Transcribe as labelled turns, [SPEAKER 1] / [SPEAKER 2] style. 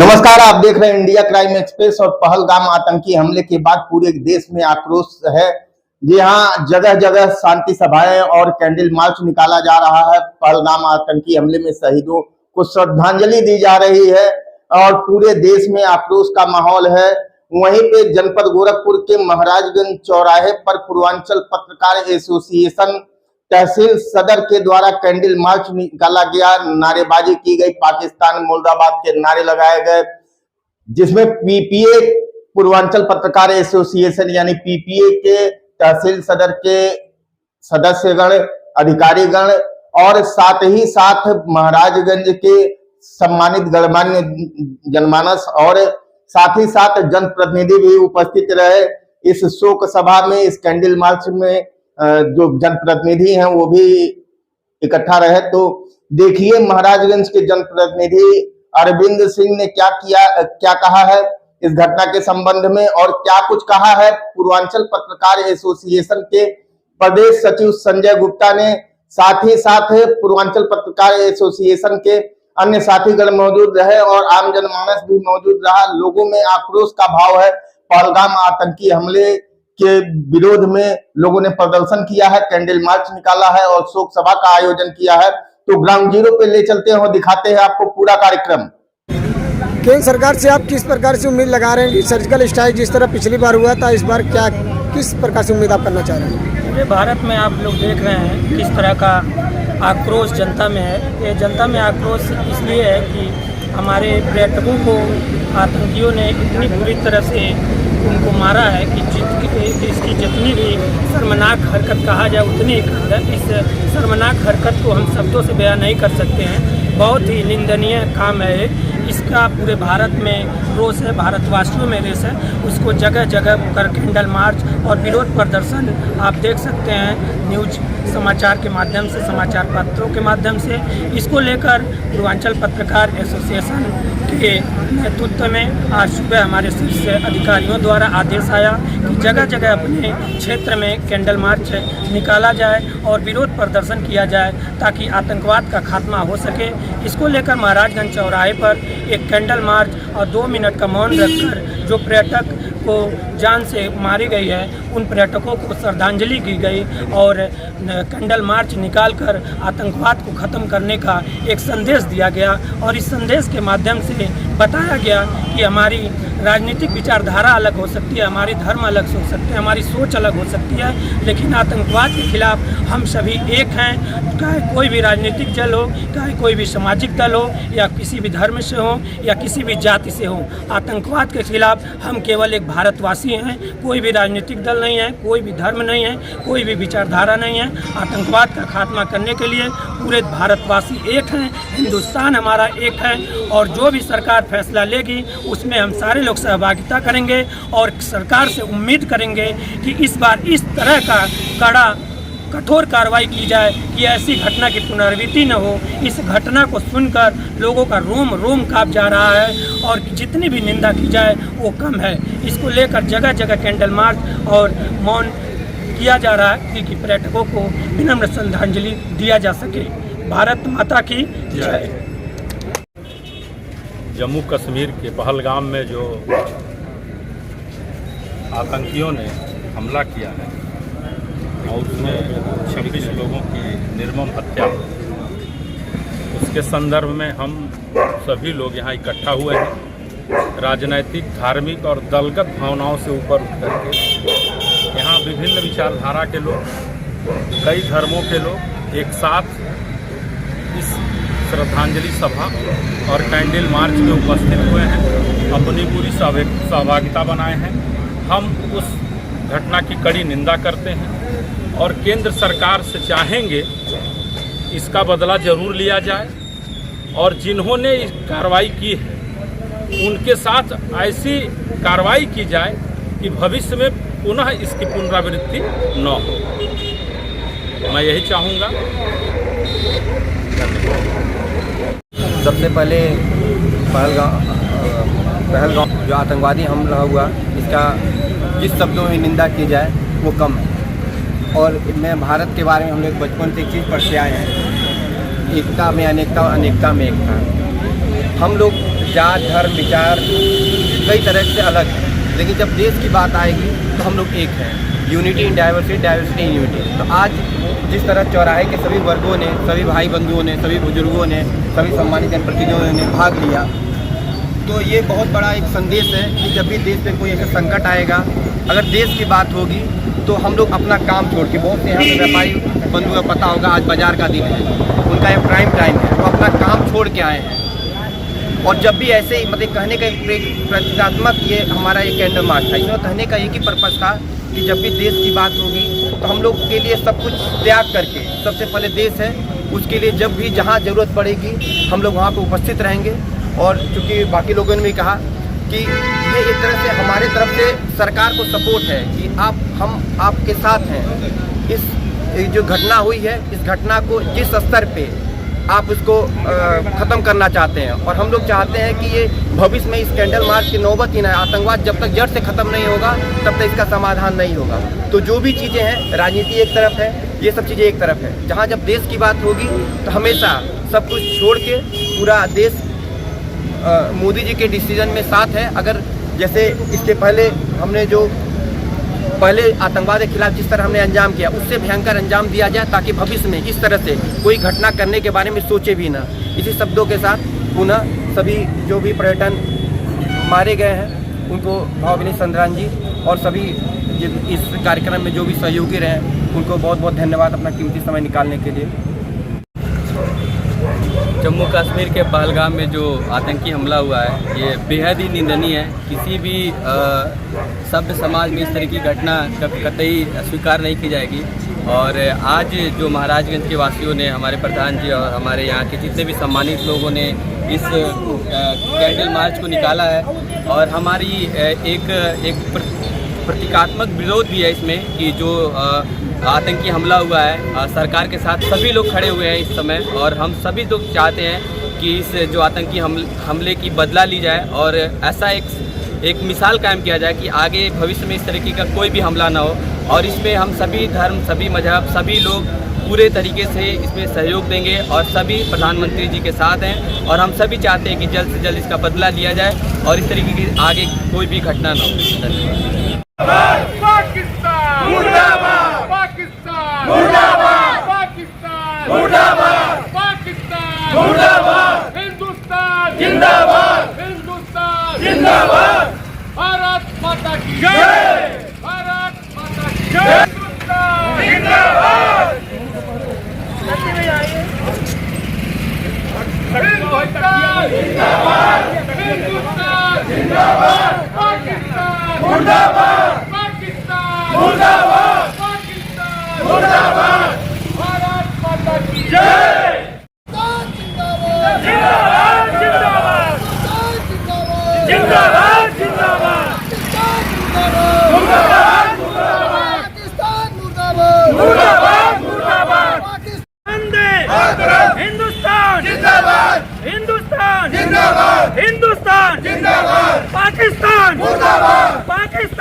[SPEAKER 1] नमस्कार, आप देख रहे हैं इंडिया क्राइम एक्सप्रेस। और पहलगाम आतंकी हमले के बाद पूरे देश में आक्रोश है। जी हाँ, जगह जगह शांति सभाएं और कैंडल मार्च निकाला जा रहा है। पहलगाम आतंकी हमले में शहीदों को श्रद्धांजलि दी जा रही है और पूरे देश में आक्रोश का माहौल है। वहीं पे जनपद गोरखपुर के महाराजगंज चौराहे पर पूर्वांचल पत्रकार एसोसिएशन तहसील सदर के द्वारा कैंडल मार्च निकाला गया, नारेबाजी की गई, पाकिस्तान मुर्दाबाद के नारे लगाए गए, जिसमें पीपीए पूर्वांचल पत्रकार एसोसिएशन यानी पीपीए के तहसील सदर के सदस्यगण, अधिकारीगण और साथ ही साथ महाराजगंज के सम्मानित गणमान्य जनमानस और साथ ही साथ जनप्रतिनिधि भी उपस्थित रहे। इस शोक सभा में, इस कैंडल मार्च में जो जनप्रतिनिधि हैं वो भी इकट्ठा रहे। तो देखिए महाराजगंज के जनप्रतिनिधि अरविंद सिंह ने क्या कहा है इस घटना के संबंध में, और क्या कुछ कहा है पूर्वांचल पत्रकार एसोसिएशन के प्रदेश सचिव संजय गुप्ता ने। साथ ही साथ पूर्वांचल पत्रकार एसोसिएशन के अन्य साथीगण मौजूद रहे और आम जनमानस भी मौजूद रहा। लोगों में आक्रोश का भाव है। पहलगाम आतंकी हमले के विरोध में लोगों ने प्रदर्शन किया है, कैंडल मार्च निकाला है और शोक सभा का आयोजन किया है। तो ग्राउंड जीरो पे ले चलते हैं और दिखाते हैं आपको पूरा कार्यक्रम।
[SPEAKER 2] केंद्र सरकार से आप किस प्रकार से उम्मीद लगा रहे हैं कि सर्जिकल स्ट्राइक जिस तरह पिछली बार हुआ था, इस बार किस प्रकार से उम्मीद आप करना चाह रहे हैं?
[SPEAKER 3] पूरे भारत में आप लोग देख रहे हैं किस तरह का आक्रोश जनता में है। ये जनता में आक्रोश इसलिए है कि हमारे पर्यटकों को आतंकियों ने इतनी बुरी तरह से उनको मारा है कि इसकी जितनी भी शर्मनाक हरकत कहा जाए उतनी ही है। इस शर्मनाक हरकत को हम शब्दों से बयान नहीं कर सकते हैं। बहुत ही निंदनीय काम है। इसका पूरे भारत में रोष है, भारतवासियों में रोष है। उसको जगह जगह कर कैंडल मार्च और विरोध प्रदर्शन आप देख सकते हैं न्यूज समाचार के माध्यम से, समाचार पत्रों के माध्यम से। इसको लेकर पूर्वांचल पत्रकार एसोसिएशन के नेतृत्व में आज सुबह हमारे शीर्ष अधिकारियों द्वारा आदेश आया कि जगह जगह अपने क्षेत्र में कैंडल मार्च निकाला जाए और विरोध प्रदर्शन किया जाए ताकि आतंकवाद का खात्मा हो सके। इसको लेकर महाराजगंज चौराहे पर एक कैंडल मार्च और 2 मिनट का मौन रखकर जो पर्यटक को जान से मारी गई है उन पर्यटकों को श्रद्धांजलि की गई और कैंडल मार्च निकालकर आतंकवाद को ख़त्म करने का एक संदेश दिया गया। और इस संदेश के माध्यम से बताया गया कि हमारी राजनीतिक विचारधारा अलग हो सकती है, हमारी धर्म अलग हो सकते हैं, हमारी सोच अलग हो सकती है, लेकिन आतंकवाद के खिलाफ हम सभी एक हैं। चाहे कोई भी राजनीतिक दल हो, चाहे कोई भी सामाजिक दल हो, या किसी भी धर्म से हो या किसी भी जाति से हो, आतंकवाद के खिलाफ हम केवल एक भारतवासी हैं। कोई भी राजनीतिक दल नहीं है, कोई भी धर्म नहीं है, कोई भी विचारधारा नहीं है। आतंकवाद का खात्मा करने के लिए पूरे भारतवासी एक हैं, हिंदुस्तान हमारा एक है। और जो भी सरकार फैसला लेगी उसमें हम सारे लोग सहभागिता करेंगे और सरकार से उम्मीद करेंगे कि इस बार इस तरह का कठोर कार्रवाई की जाए कि ऐसी घटना की पुनरावृत्ति न हो। इस घटना को सुनकर लोगों का रोम रोम कांप जा रहा है और जितनी भी निंदा की जाए वो कम है। इसको लेकर जगह जगह कैंडल मार्च और मौन किया जा रहा है कि पर्यटकों को विनम्र श्रद्धांजलि दिया जा सके। भारत माता की जय।
[SPEAKER 4] जम्मू कश्मीर के पहलगाम में जो आतंकियों ने हमला किया है और उसमें 26 लोगों की निर्मम हत्या, उसके संदर्भ में हम सभी लोग यहाँ इकट्ठा हुए हैं। राजनैतिक, धार्मिक और दलगत भावनाओं से ऊपर उठ करके यहाँ विभिन्न विचारधारा के लोग, कई धर्मों के लोग एक साथ इस श्रद्धांजलि सभा और कैंडल मार्च में उपस्थित हुए हैं, अपनी पूरी सहभागिता बनाए हैं। हम उस घटना की कड़ी निंदा करते हैं और केंद्र सरकार से चाहेंगे इसका बदला जरूर लिया जाए और जिन्होंने इस कार्रवाई की है उनके साथ ऐसी कार्रवाई की जाए कि भविष्य में पुनः इसकी पुनरावृत्ति न हो। मैं यही चाहूँगा।
[SPEAKER 5] सबसे पहले पहलगाम जो आतंकवादी हमला हुआ, इसका जिस शब्दों में निंदा की जाए वो कम है। और मैं भारत के बारे में हम लोग बचपन से एक चीज़ पढ़ते आए हैं, एकता में अनेकता, अनेकता में एकता। हम लोग जात धर्म विचार कई तरह से अलग है, लेकिन जब देश की बात आएगी तो हम लोग एक हैं। Unity in diversity, diversity in unity. तो आज जिस तरह चौराहे के सभी वर्गों ने, सभी भाई बंधुओं ने, सभी बुजुर्गों ने, सभी सम्मानित जनप्रतिनिधियों ने भाग लिया, तो ये बहुत बड़ा एक संदेश है कि जब भी देश में कोई ऐसा संकट आएगा, अगर देश की बात होगी तो हम लोग अपना काम छोड़ के, बहुत से यहाँ पे व्यापारी बंधु का पता होगा आज बाजार का दिन है, उनका ये प्राइम टाइम है, वो अपना काम छोड़ के आए हैं। और जब भी ऐसे ही मतलब कहने का एक प्रतीकात्मक ये हमारा एक कैंडल मार्च था, इसमें कहने का एक ही पर्पज़ था कि जब भी देश की बात होगी तो हम लोग के लिए सब कुछ त्याग करके, सबसे पहले देश है, उसके लिए जब भी जहाँ ज़रूरत पड़ेगी हम लोग वहाँ पे उपस्थित रहेंगे। और चूँकि बाकी लोगों ने भी कहा कि ये एक तरह से हमारे तरफ से सरकार को सपोर्ट है कि हम आपके साथ हैं। इस जो घटना हुई है, इस घटना को जिस स्तर पे आप उसको ख़त्म करना चाहते हैं, और हम लोग चाहते हैं कि ये भविष्य में इस कैंडल मार्च की नौबत ही ना, आतंकवाद जब तक जड़ से ख़त्म नहीं होगा तब तक इसका समाधान नहीं होगा। तो जो भी चीज़ें हैं, राजनीति एक तरफ है, ये सब चीज़ें एक तरफ है। जहाँ जब देश की बात होगी तो हमेशा सब कुछ छोड़ के पूरा देश मोदी जी के डिसीजन में साथ है। अगर जैसे इसके पहले हमने जो पहले आतंकवाद के खिलाफ जिस तरह हमने अंजाम किया, उससे भयंकर अंजाम दिया जाए, ताकि भविष्य में इस तरह से कोई घटना करने के बारे में सोचे भी ना। इसी शब्दों के साथ पुनः सभी जो भी पर्यटन मारे गए हैं उनको भावभीनी श्रद्धांजलि, और सभी इस कार्यक्रम में जो भी सहयोगी रहे उनको बहुत बहुत धन्यवाद अपना कीमती समय निकालने के लिए।
[SPEAKER 6] जम्मू कश्मीर के पहलगाम में जो आतंकी हमला हुआ है, ये बेहद ही निंदनीय है। किसी भी सभ्य समाज में इस तरह की घटना कतई स्वीकार नहीं की जाएगी। और आज जो महाराजगंज के वासियों ने, हमारे प्रधान जी और हमारे यहाँ के जितने भी सम्मानित लोगों ने इस कैंडल मार्च को निकाला है, और हमारी एक प्रतीकात्मक विरोध भी है इसमें कि जो आतंकी हमला हुआ है, सरकार के साथ सभी लोग खड़े हुए हैं इस समय, और हम सभी लोग चाहते हैं कि इस जो आतंकी हमले की बदला ली जाए, और ऐसा एक मिसाल कायम किया जाए कि आगे भविष्य में इस तरीके का कोई भी हमला ना हो। और इसमें हम सभी धर्म, सभी मजहब, सभी लोग पूरे तरीके से इसमें सहयोग देंगे, और सभी प्रधानमंत्री जी के साथ हैं, और हम सभी चाहते हैं कि जल्द से जल्द इसका बदला लिया जाए और इस तरीके की आगे कोई भी घटना ना हो। धन्यवाद।
[SPEAKER 7] पाकिस्तान मुर्दाबाद, पाकिस्तान मुर्दाबाद, पाकिस्तान मुर्दाबाद, पाकिस्तान मुर्दाबाद, हिंदुस्तान जिंदाबाद, हिंदुस्तान जिंदाबाद, भारत माता की जय, भारत माता की जय, हिंदुस्तान जिंदाबाद, हिंदुस्तान जिंदाबाद, हिंदुस्तान जिंदाबाद, पाकिस्तान मुर्दाबाद, पाकिस्तान मुर्दाबाद, पाकिस्तान मुर्दाबाद, भारत माता की जय, जिंदाबाद, जिंदाबाद, जिंदाबाद, जिंदाबाद, जिंदाबाद, मुर्दाबाद, मुर्दाबाद, पाकिस्तान मुर्दाबाद, मुर्दाबाद, मुर्दाबाद, हिंदुस्तान जिंदाबाद, हिंदुस्तान जिंदाबाद, हिंदुस्तान जिंदाबाद, पाकिस्तान मुर्दाबाद, पाकिस्तान